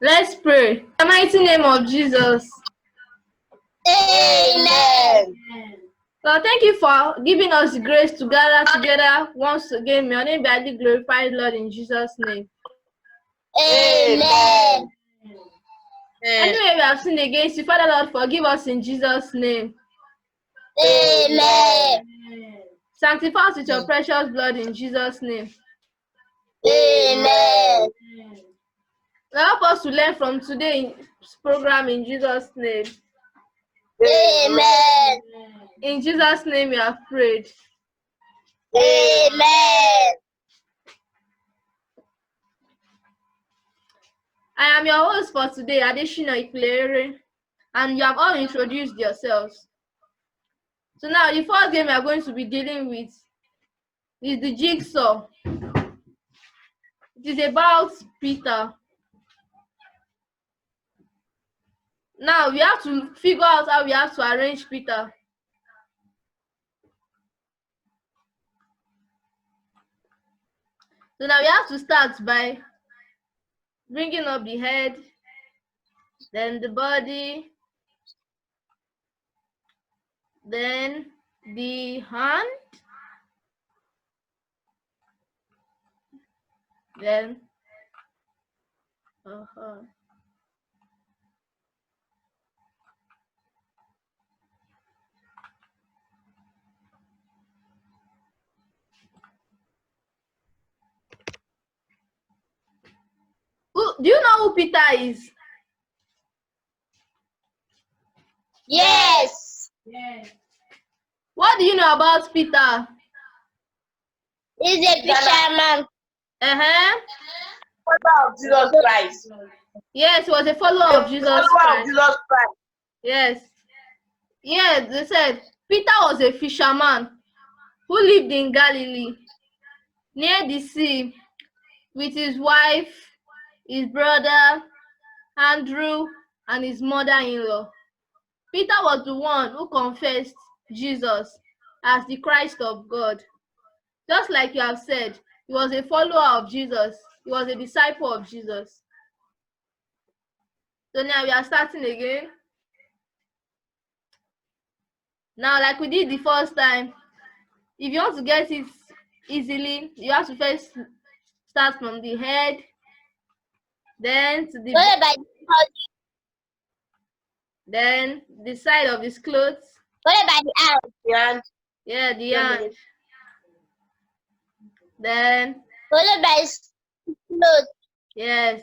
Let's pray. In the mighty name of Jesus. Amen. Lord, thank you for giving us the grace to gather together once again. May your name be highly glorified, Lord, in Jesus' name. Amen. Anyway, we have sinned against you, Father Lord, forgive us in Jesus' name. Amen. Sanctify us with your precious blood in Jesus' name. Amen. Help us to learn from today's program in Jesus' name. Amen. In Jesus' name we have prayed. Amen. I am your host for today, Adeshina Iplere, and you have all introduced yourselves. So now the first game we are going to be dealing with is the Jigsaw. It is about Peter. Now we have to figure out how we have to arrange Peter. So now we have to start by bringing up the head, then the body, then the hand, then do you know who Peter is? Yes. What do you know about Peter? He's a fisherman. Follower of Jesus Christ. Yes, he was a follower of Jesus Follower of Christ. Jesus Christ. Yes. Yes, they said Peter was a fisherman who lived in Galilee, near the sea, with his wife, his brother, Andrew, and his mother-in-law. Peter was the one who confessed Jesus as the Christ of God. Just like you have said, he was a follower of Jesus. He was a disciple of Jesus. So now we are starting again. Now, like we did the first time, if you want to get it easily, you have to first start from the head, then to the then the side of his clothes. What about the arm? The hand. Yeah, the hand. Then What about his clothes? yes.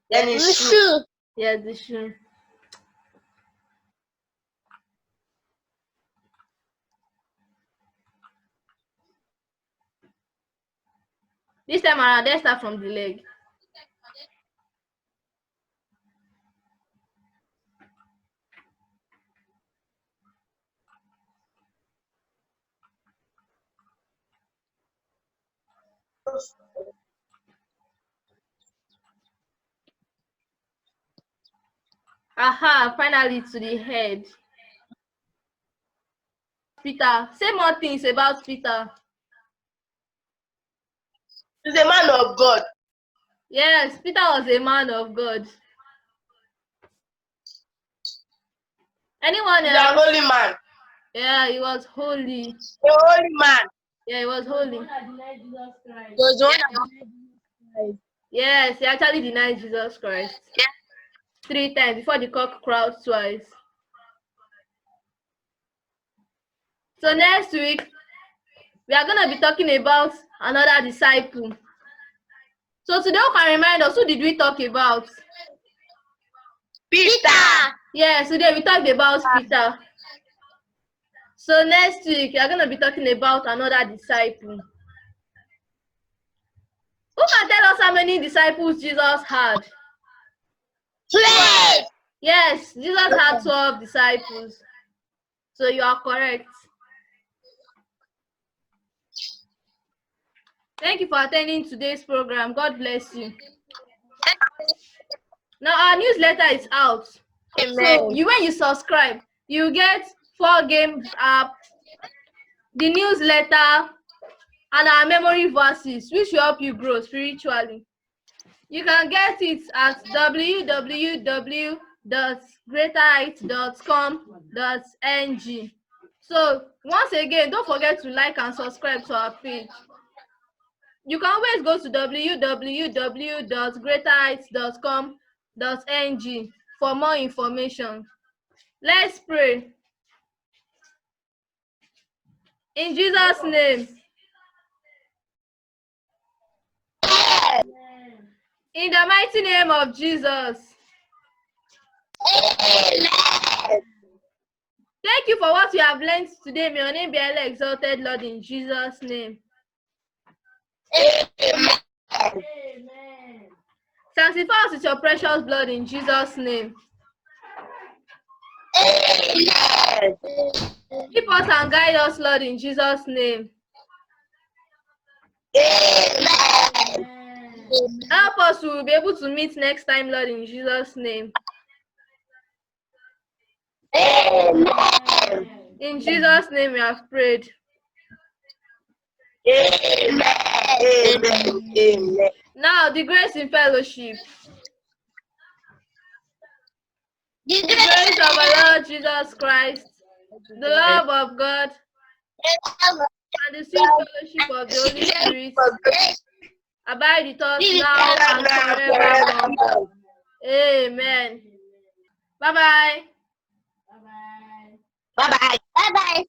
Then The his shoe. shoe. Yes, the shoe. This time around, let's start from the leg. Aha, finally to the head. Peter, say more things about Peter. He's a man of God. Yes, Peter was a man of God. Anyone He's a else? holy man. Yeah, he was holy. A holy man. Yeah, he was holy. Was one. Yes, he actually denied Jesus Christ 3 times before the cock crowed twice. So next week, we are going to be talking about another disciple. So today, who can remind us, who did we talk about? Peter. Yes, today we talked about Peter. So next week, we are going to be talking about another disciple. Who can tell us how many disciples Jesus had? 12. Yes, Jesus had 12 disciples. So you are correct. Thank you for attending today's program. God bless you. Now our newsletter is out. Amen. So when you subscribe, you get 4 games app, the newsletter, and our memory verses, which will help you grow spiritually. You can get it at www.greaterheights.com.ng. So once again, don't forget to like and subscribe to our page. You can always go to www.greaterheights.com.ng for more information. Let's pray. In Jesus' name. In the mighty name of Jesus. Thank you for what you have learned today. May your name be highly exalted, Lord, in Jesus' name. Amen. Sanctify us with your precious blood in Jesus' name. Amen. Keep us and guide us, Lord, in Jesus' name. Amen. Help us to be able to meet next time, Lord, in Jesus' name. Amen. In Jesus' name we have prayed. Amen. Amen. Amen. Now, the grace in fellowship. The The grace of our Lord Jesus Christ, the love of God, and the sweet fellowship of the Holy Spirit abide with us now and forevermore. Amen. Bye-bye. Bye-bye. Bye-bye.